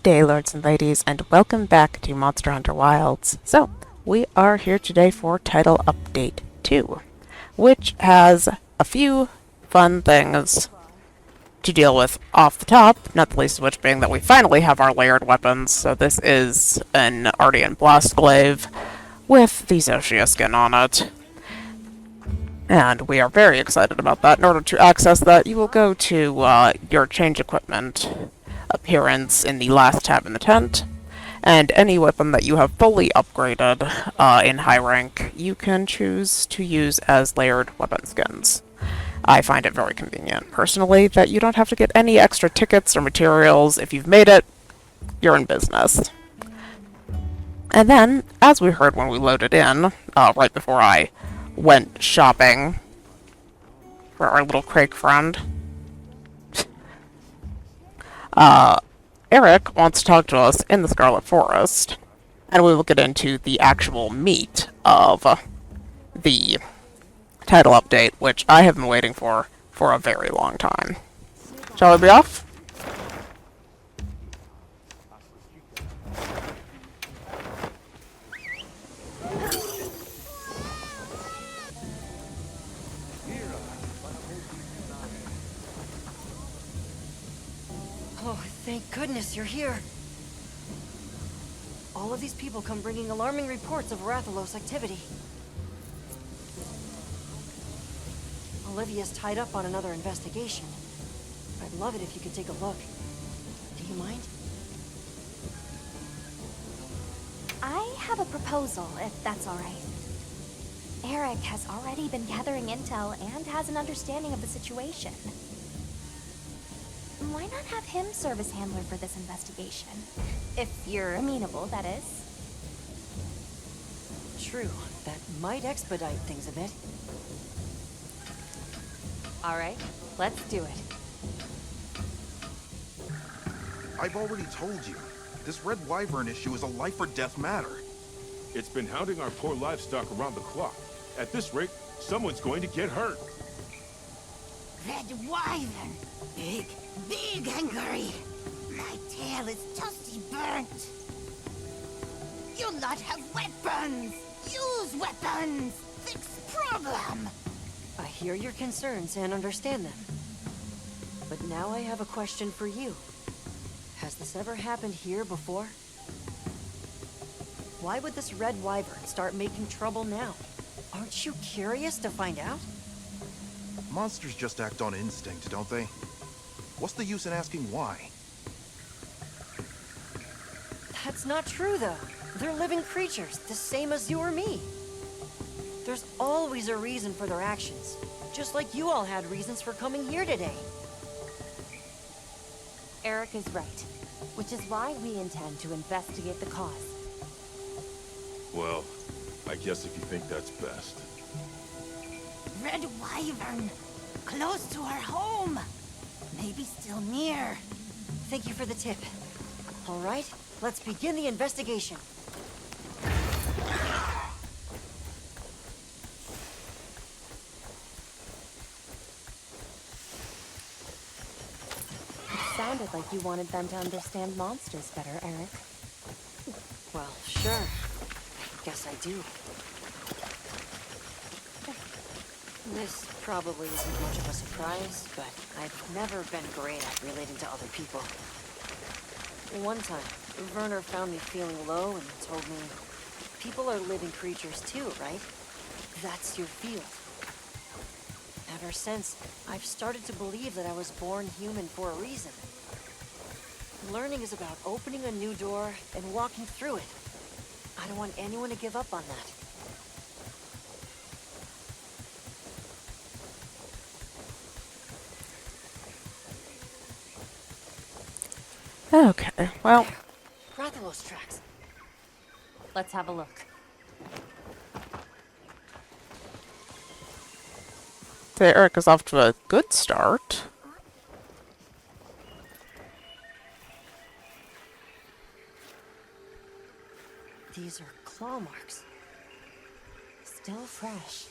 day, lords and ladies, and welcome back to Monster Hunter Wilds. So, we are here today for Title Update 2, which has a few fun things to deal with off the top, not the least of which being that we finally have our layered weapons. So this is an Ardean Blast Glaive with the Zoshia skin on it. And we are very excited about that. In order to access that, you will go to your change equipment appearance in the last tab in the tent, and any weapon that you have fully upgraded in high rank, you can choose to use as layered weapon skins. I find it very convenient, personally, that you don't have to get any extra tickets or materials. If you've made it, you're in business. And then, as we heard when we loaded in, right before I went shopping for our little Craig friend, Erik wants to talk to us in the Scarlet Forest, and we will get into the actual meat of the title update, which I have been waiting for a very long time. Shall we be off? Oh, thank goodness you're here. All of these people come bringing alarming reports of Rathalos activity. Olivia's tied up on another investigation. I'd love it if you could take a look. Do you mind? I have a proposal, if that's all right. Erik has already been gathering intel and has an understanding of the situation. Why not have him serve as handler for this investigation? If you're amenable, that is. True, that might expedite things a bit. All right, let's do it. I've already told you, this red wyvern issue is a life or death matter. It's been hounding our poor livestock around the clock. At this rate, someone's going to get hurt. Red wyvern. Big, big angry. My tail is toasty burnt. You lot have weapons. Use weapons. Fix problem. I hear your concerns and understand them. But now I have a question for you. Has this ever happened here before? Why would this red wyvern start making trouble now? Aren't you curious to find out? Monsters just act on instinct, don't they? What's the use in asking why? That's not true, though. They're living creatures, the same as you or me. There's always a reason for their actions, just like you all had reasons for coming here today. Erik is right, which is why we intend to investigate the cause. Well, I guess if you think that's best. Red wyvern. Close to our home. Maybe still near. Thank you for the tip. All right, let's begin the investigation. It sounded like you wanted them to understand monsters better, Erik. Well, sure. I guess I do. This probably isn't much of a surprise, but I've never been great at relating to other people. One time, Werner found me feeling low and told me, people are living creatures too, right? That's your field. Ever since, I've started to believe that I was born human for a reason. Learning is about opening a new door and walking through it. I don't want anyone to give up on that. Okay, well, Rathalos tracks. Let's have a look. Erik is off to a good start. These are claw marks. Still fresh.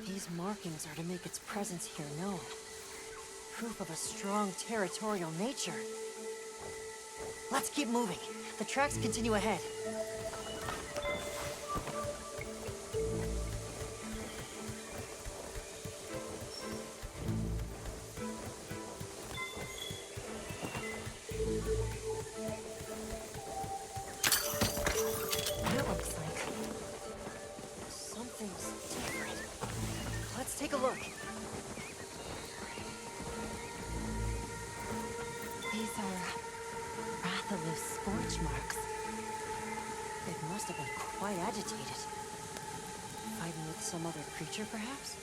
These markings are to make its presence here known. Proof of a strong territorial nature. Let's keep moving. The tracks continue ahead. That looks like something's different. Let's take a look. These are Rathalos scorch marks. It must have been quite agitated. Fighting with some other creature, perhaps?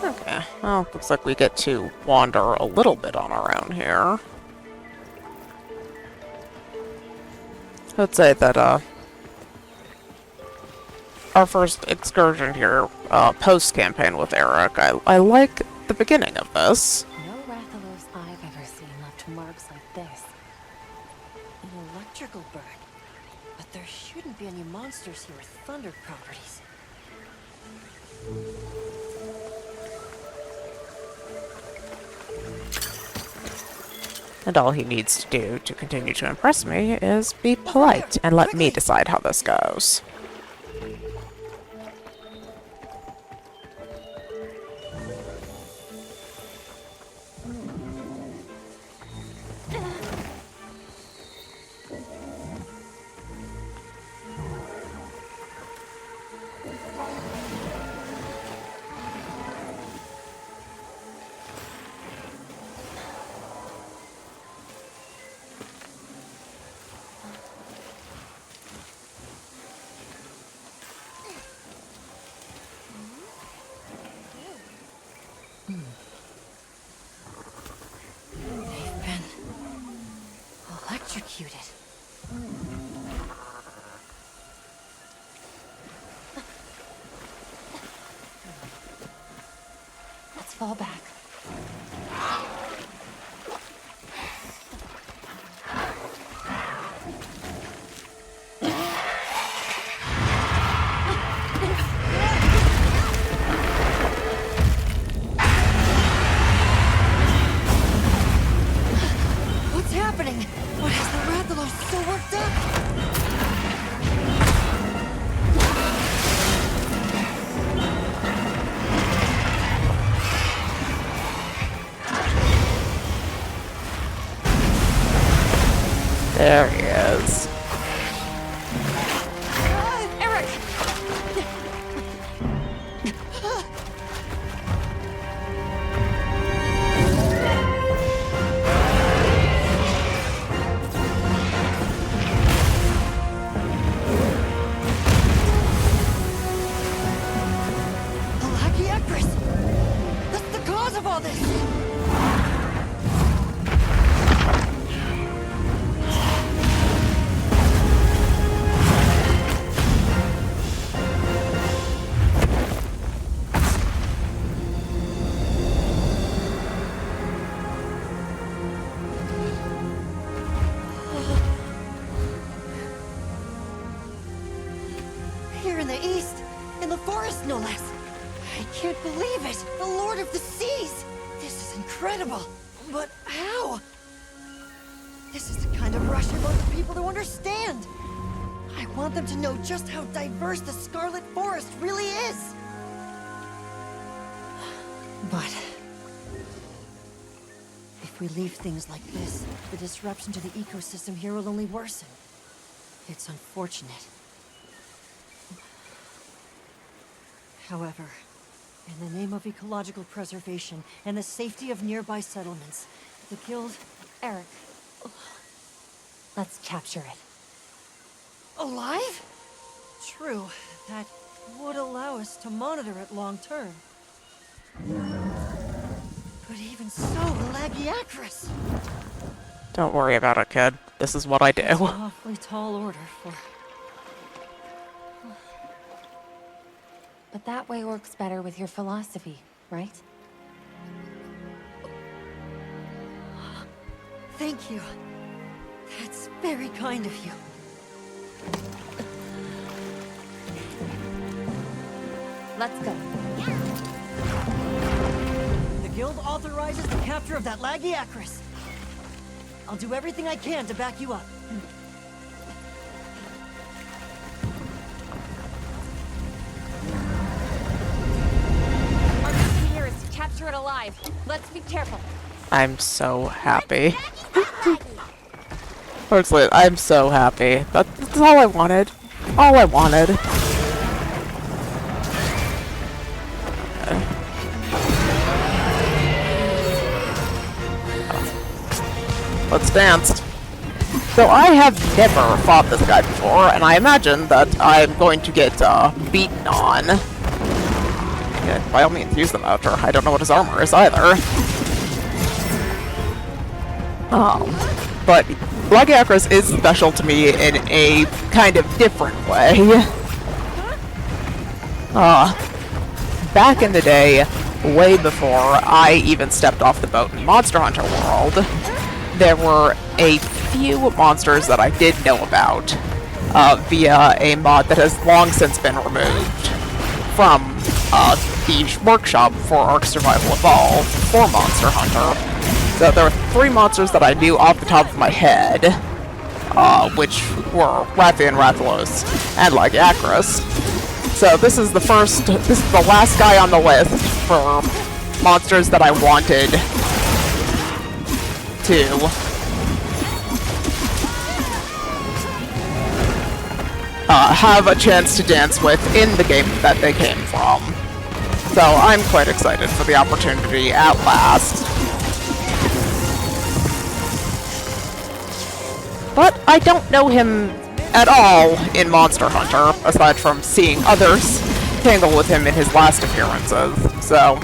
Okay, well, looks like we get to wander a little bit on our own here. I'd say that, our first excursion here, post-campaign with Erik, I like the beginning of this. No Rathalos I've ever seen left marks like this. An electrical burn. But there shouldn't be any monsters here with thunder properties. And all he needs to do to continue to impress me is be polite and let me decide how this goes. They've been electrocuted. Let's fall back. What's happening? Why is the Rathalos so worked up? There he is. Erik! Lagiacrus! That's the cause of all this! Here in the east, in the forest no less. I can't believe it! The Lord of the Seas! This is incredible! But how? This is the kind of rush I want the people to understand! I want them to know just how diverse the Scarlet Forest really is! But if we leave things like this, the disruption to the ecosystem here will only worsen. It's unfortunate. However, in the name of ecological preservation and the safety of nearby settlements, the Guild... Erik, let's capture it. Alive? True, that would allow us to monitor it long term. But even so, Lagiacrus! Don't worry about it, kid. This is what I do. That's an awfully tall order for... But that way works better with your philosophy, right? Thank you. That's very kind of you. let's go. The guild authorizes the capture of that Lagiacrus. I'll do everything I can to back you up. Our mission here is to capture it alive. Let's be careful. I'm so happy. Honestly, I'm so happy. That's all I wanted. All I wanted. Let's dance. So I have never fought this guy before, and I imagine that I'm going to get beaten on. Yeah, by all means, use the motor. I don't know what his armor is either. But Lagiacrus is special to me in a kind of different way. Back in the day, way before I even stepped off the boat in Monster Hunter World, there were a few monsters that I did know about via a mod that has long since been removed from the workshop for Ark Survival Evolved for Monster Hunter. So there were 3 monsters that I knew off the top of my head, which were Rathian, Rathalos, and Lagiacrus. So this is the last guy on the list for monsters that I wanted to have a chance to dance with in the game that they came from. So I'm quite excited for the opportunity at last. But I don't know him at all in Monster Hunter, aside from seeing others tangle with him in his last appearances, so...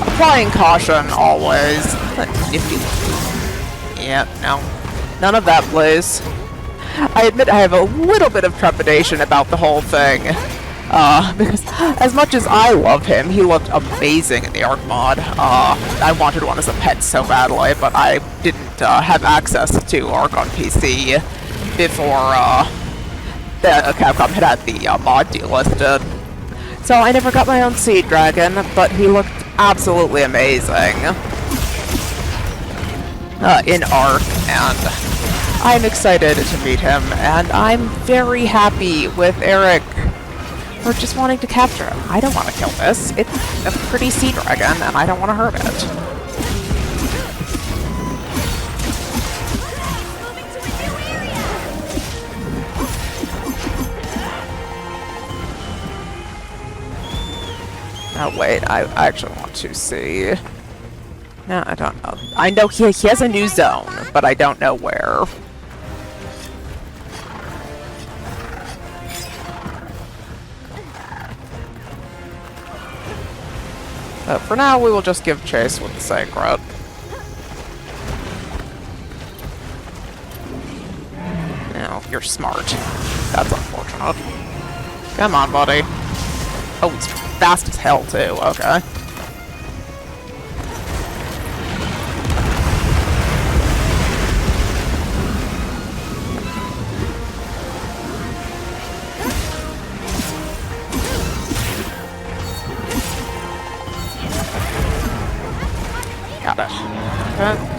Applying caution, always. Nifty. Yeah, no. None of that, please. I admit I have a little bit of trepidation about the whole thing. Because as much as I love him, he looked amazing in the Ark mod. I wanted one as a pet so badly, but I didn't have access to Ark on PC before Capcom had the mod delisted. So I never got my own Sea Dragon, but he looked absolutely amazing in Ark, and I'm excited to meet him, and I'm very happy with Erik for just wanting to capture him. I don't want to kill this. It's a pretty sea dragon, and I don't want to hurt it. Oh wait, I actually want to see. No, I don't know. I know he has a new zone, but I don't know where. For now, we will just give chase with the Sacred. No, you're smart. That's unfortunate. Come on, buddy. Oh, he's fast as hell, too. Okay. Got it. Okay.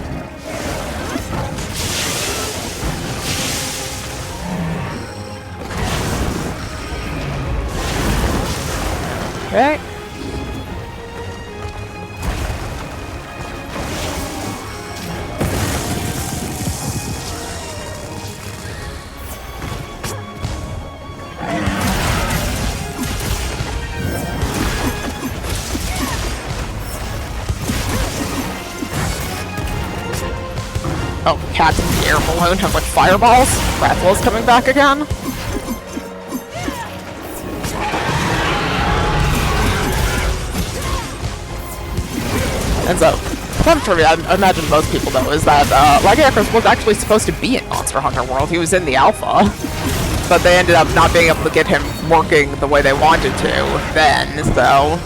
Okay. Oh, cat's in the air balloon have like fireballs? Rathal's coming back again? And so, fun trivia, I imagine most people know, is that Lagiacrus was actually supposed to be in Monster Hunter World. He was in the alpha, but they ended up not being able to get him working the way they wanted to then, so...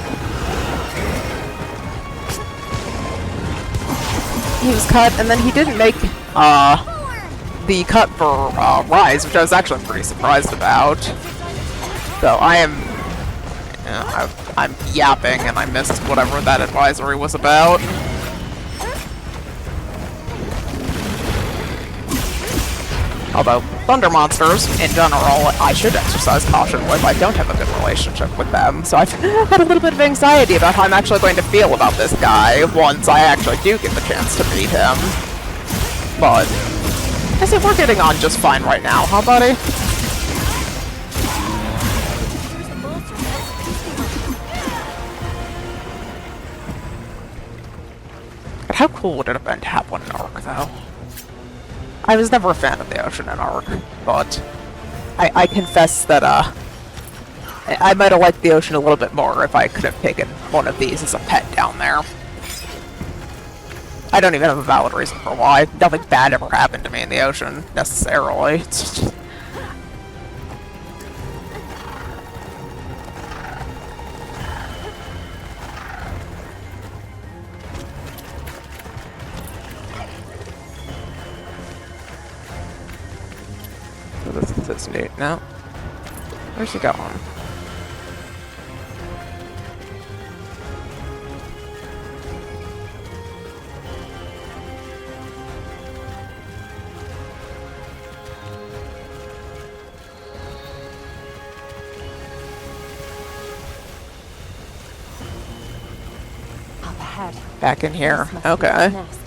He was cut, and then he didn't make, the cut for Rise, which I was actually pretty surprised about. So I am, I'm yapping, and I missed whatever that advisory was about. Although, thunder monsters, in general, I should exercise caution with. I don't have a good relationship with them, so I've had a little bit of anxiety about how I'm actually going to feel about this guy once I actually do get the chance to meet him. But I say we're getting on just fine right now, huh, buddy? But how cool would it have been to have one in Ark, though? I was never a fan of the ocean in Ark, but I confess that I might have liked the ocean a little bit more if I could have taken one of these as a pet down there. I don't even have a valid reason for why. Nothing bad ever happened to me in the ocean, necessarily. It's just... This is neat. No? Where's he going? Up ahead. Back in here. This must be Okay. the nest.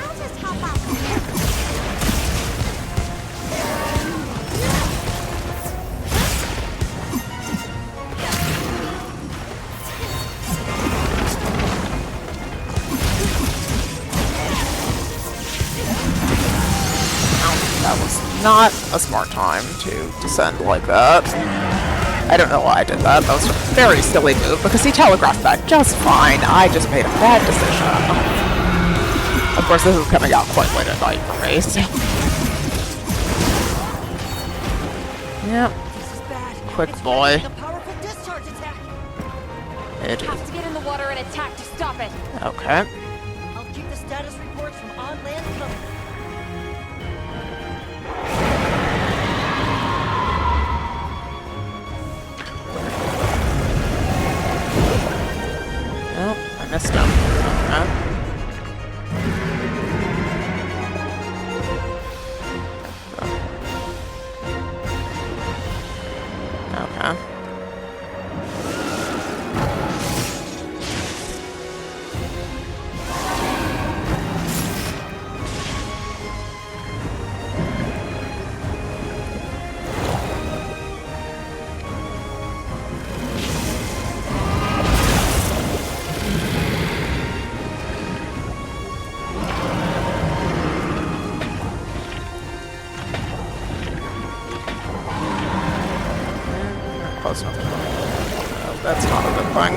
I'll just help out. That was not a smart time to descend like that. I don't know why I did that. That was a very silly move because he telegraphed that just fine. I just made a bad decision. Of course, this is coming out quite late at night for me, so... Yep. This is bad. Quick It's boy. a powerful discharge attack. It Have is. to get in the water and attack to stop it. Okay. I'll keep the status reports from on land coming. Oh, I missed him. Okay. Okay. Close enough. Oh, that's not a good thing.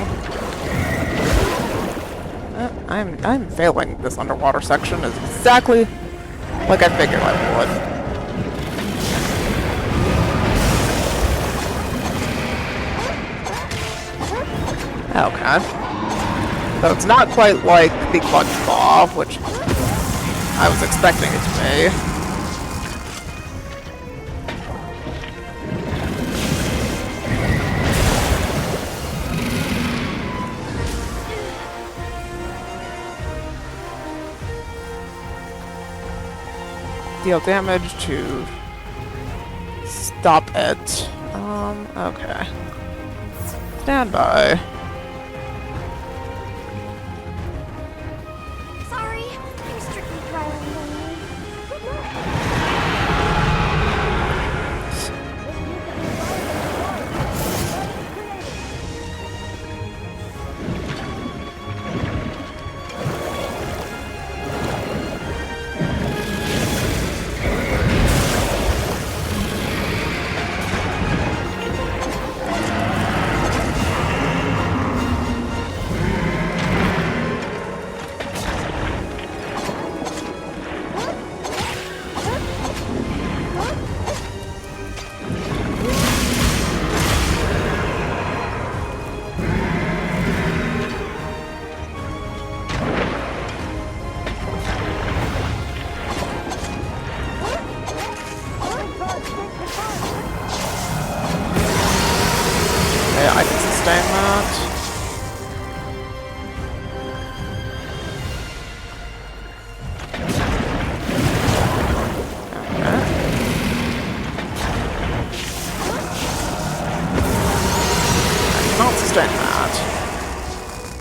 I'm failing this underwater section is exactly like I figured I would. Okay. So it's not quite like the clutch claw, which I was expecting it to be. Deal damage to stop it. Okay. Stand by. Sorry, I'm strictly trialing only. Good luck.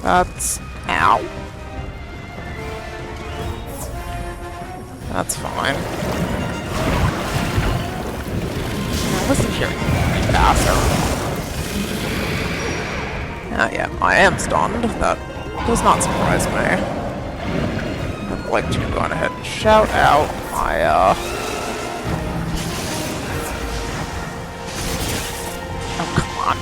That's... Ow. That's fine. Now listen here, you bastard. Yeah, I am stunned. That does not surprise me. I'd like to go on ahead and shout out my, Oh, come on.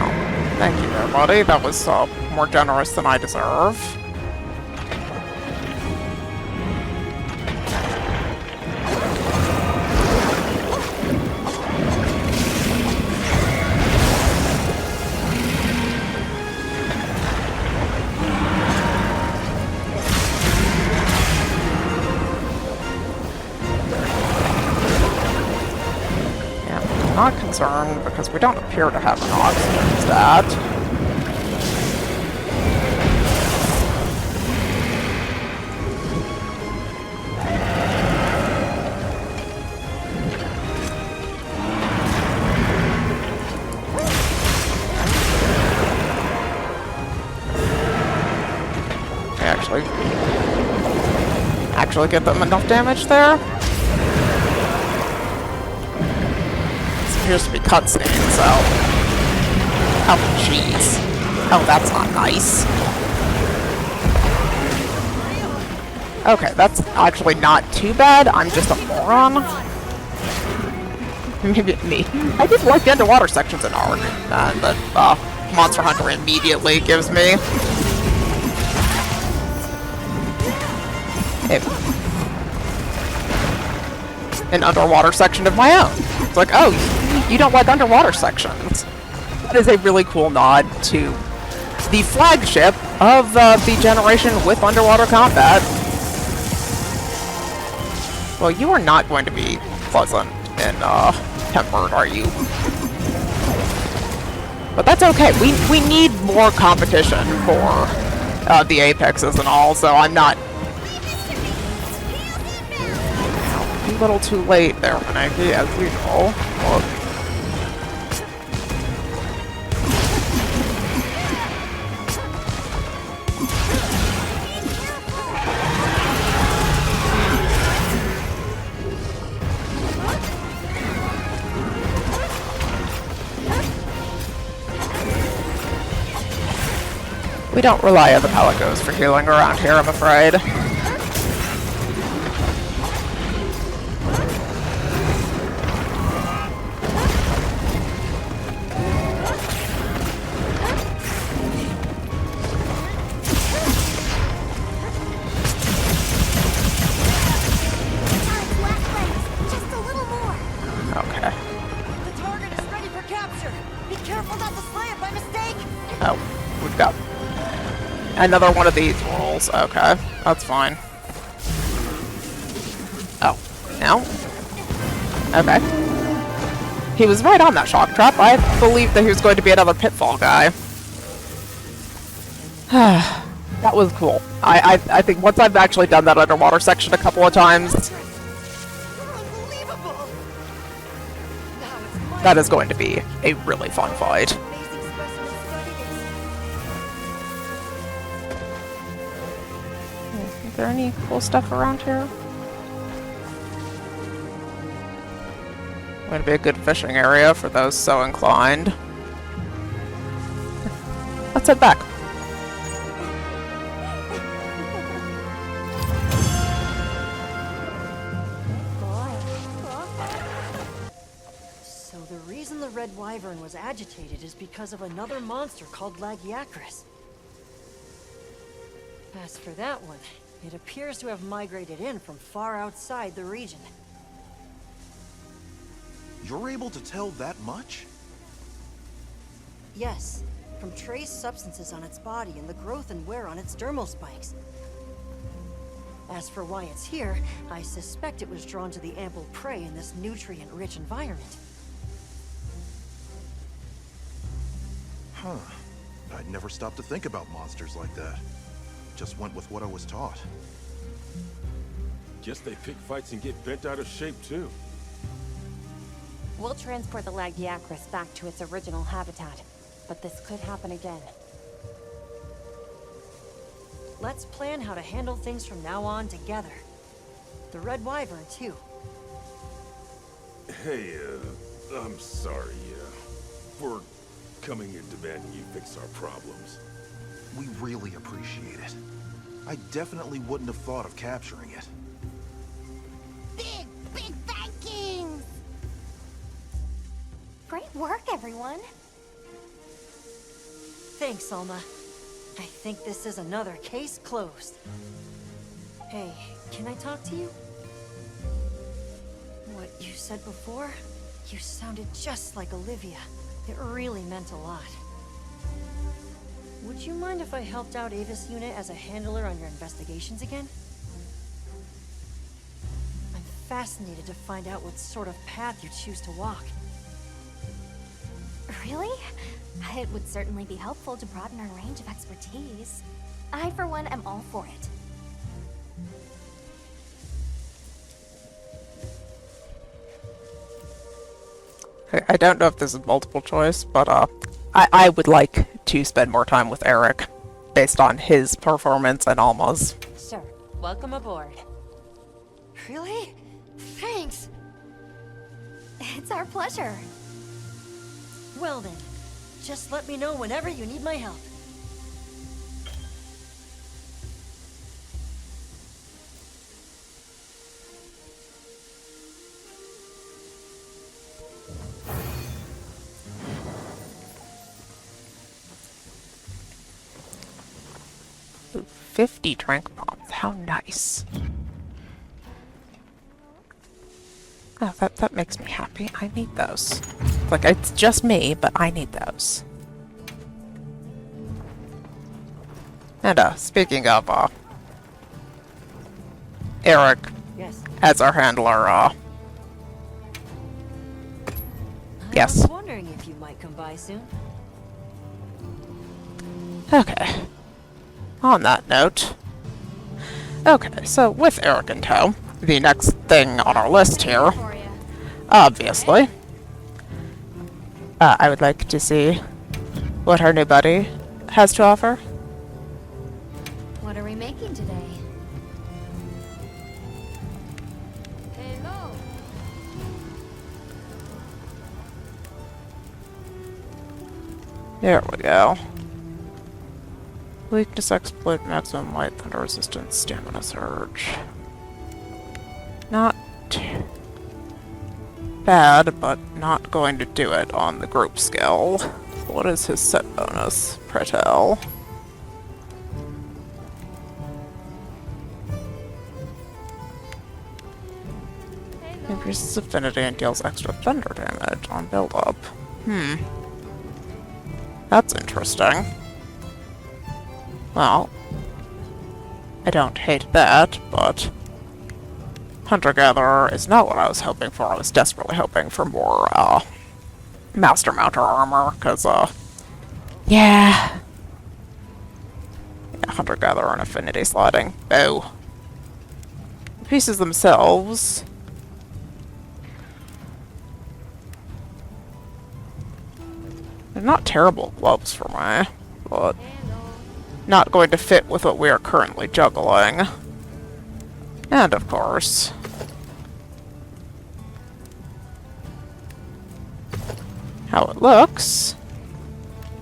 Oh, thank you there, buddy. That was, more generous than I deserve. Not concerned because we don't appear to have an oxygen stat. Actually get them enough damage there. Appears to be cutscene, so... Oh, jeez. Oh, that's not nice. Okay, that's actually not too bad. I'm just a moron. Maybe me. I did like the underwater sections in Ark, that Monster Hunter immediately gives me. An underwater section of my own. It's like, oh, you don't like underwater sections. That is a really cool nod to the flagship of the generation with underwater combat. Well, you are not going to be pleasant and tempered, are you? But that's okay. We need more competition for the apexes and all, so I'm not a little too late there, Maneki, as usual. Look. We don't rely on the Pelicos for healing around here, I'm afraid. Another one of these rolls. Okay, that's fine. Oh, no? Okay. He was right on that shock trap. I believed that he was going to be another pitfall guy. That was cool. I think once I've actually done that underwater section a couple of times, that is going to be a really fun fight. Is there any cool stuff around here? Going to be a good fishing area for those so inclined. Let's head back. So the reason the Red Wyvern was agitated is because of another monster called Lagiacrus. As for that one, it appears to have migrated in from far outside the region. You're able to tell that much? Yes, from trace substances on its body and the growth and wear on its dermal spikes. As for why it's here, I suspect it was drawn to the ample prey in this nutrient-rich environment. Huh. I'd never stopped to think about monsters like that. Just went with what I was taught. Guess they pick fights and get bent out of shape, too. We'll transport the Lagiacrus back to its original habitat, but this could happen again. Let's plan how to handle things from now on together. The Red Wyvern, too. Hey, I'm sorry, for coming and demanding you fix our problems. We really appreciate it. I definitely wouldn't have thought of capturing it. Big thankings! Great work, everyone. Thanks, Alma. I think this is another case closed. Hey, can I talk to you? What you said before? You sounded just like Olivia. It really meant a lot. Would you mind if I helped out Ava's unit as a handler on your investigations again? I'm fascinated to find out what sort of path you choose to walk. Really? It would certainly be helpful to broaden our range of expertise. I, for one, am all for it. I don't know if this is multiple choice, but I would like to spend more time with Erik, based on his performance and Alma's. Sure. Welcome aboard. Really? Thanks! It's our pleasure. Well then, just let me know whenever you need my help. Ooh, 50 trank bombs, how nice. Oh, that makes me happy. I need those. Like, it's just me, but I need those. And, speaking of, Erik, Yes. as our handler, yes. I was wondering if you might come by soon. Okay. On that note. Okay, so with Erik in tow, the next thing on our list here, For you. obviously, I would like to see what our new buddy has to offer. What are we making today? Hello. There we go. Weakness exploit, maximum light, thunder resistance, stamina surge. Not bad, but not going to do it on the group skill. What is his set bonus? Pretel. Increases affinity and deals extra thunder damage on build-up. That's interesting. Well, I don't hate that, but Hunter-Gatherer is not what I was hoping for. I was desperately hoping for more, Master Mounter armor, because, yeah, Hunter-Gatherer and Affinity sliding. Boo. The pieces themselves... they're not terrible gloves for me, but not going to fit with what we are currently juggling. And of course, how it looks.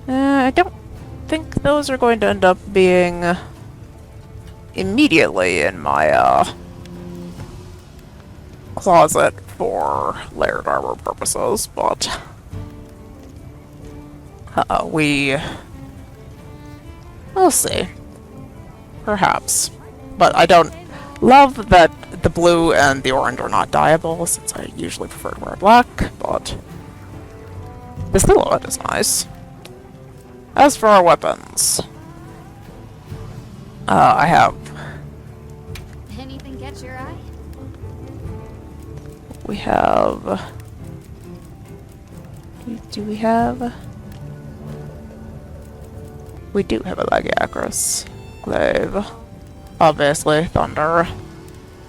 I don't think those are going to end up being immediately in my closet for layered armor purposes, but we'll see. Perhaps. But I don't love that the blue and the orange are not dyeable, since I usually prefer to wear black, but the silhouette is nice. As for our weapons, I have... Anything catch your eye? we have... do we have... we do have a Lagiacrus glaive. Obviously, thunder.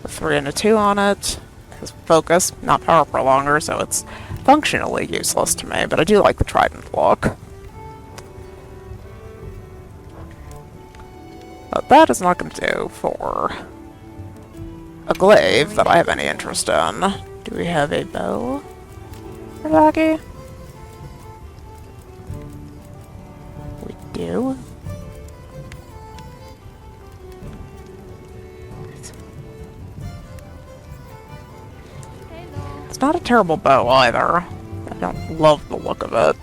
A 3 and a 2 on it. Because focus, not power prolonger, so it's functionally useless to me, but I do like the trident look. But that is not going to do for a glaive that I have any interest in. Do we have a bow for Lagi? We do. It's not a terrible bow either. I don't love the look of it.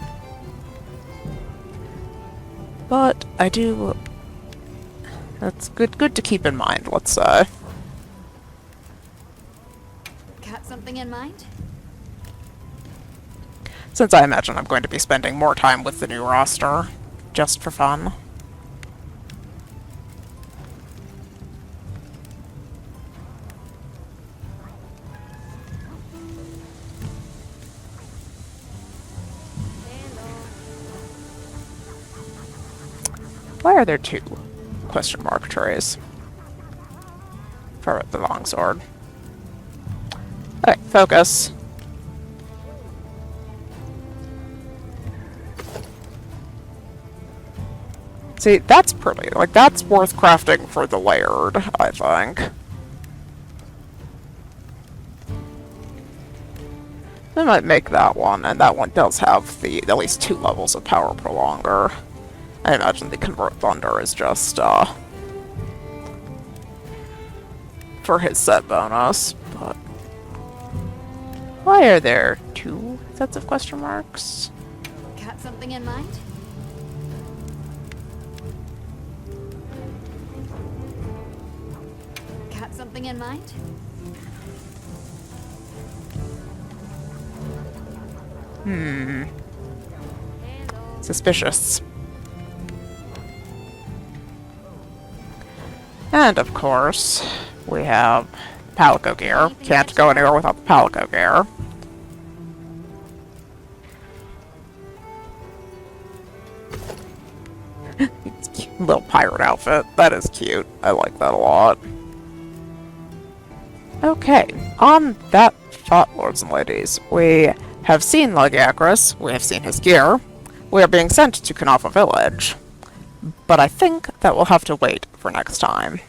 But I do... That's good to keep in mind, let's say. Got something in mind? Since I imagine I'm going to be spending more time with the new roster, just for fun. Why are there 2 question mark trees for the longsword? Okay, focus. See, that's pretty. Like, that's worth crafting for the layered, I think. I might make that one, and that one does have the at least 2 levels of power prolonger. I imagine the Convert Thunder is just, for his set bonus, but... Why are there 2 sets of question marks? Got something in mind? Got something in mind? Suspicious. And of course, we have Palico gear. Can't go anywhere without the Palico gear. Little pirate outfit. That is cute. I like that a lot. Okay, on that thought, lords and ladies, we have seen Lagiacrus, we have seen his gear, we are being sent to Kanafa Village. But I think that we'll have to wait for next time.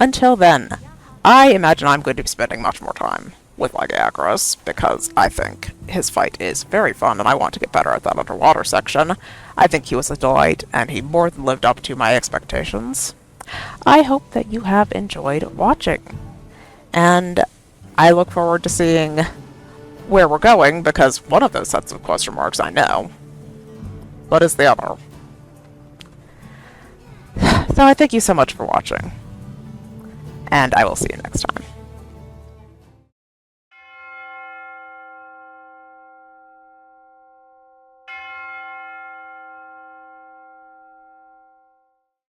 Until then, I imagine I'm going to be spending much more time with Lagiacrus, because I think his fight is very fun, and I want to get better at that underwater section. I think he was a delight, and he more than lived up to my expectations. I hope that you have enjoyed watching, and I look forward to seeing where we're going, because one of those sets of question marks I know. What is the other? So I thank you so much for watching, and I will see you next time.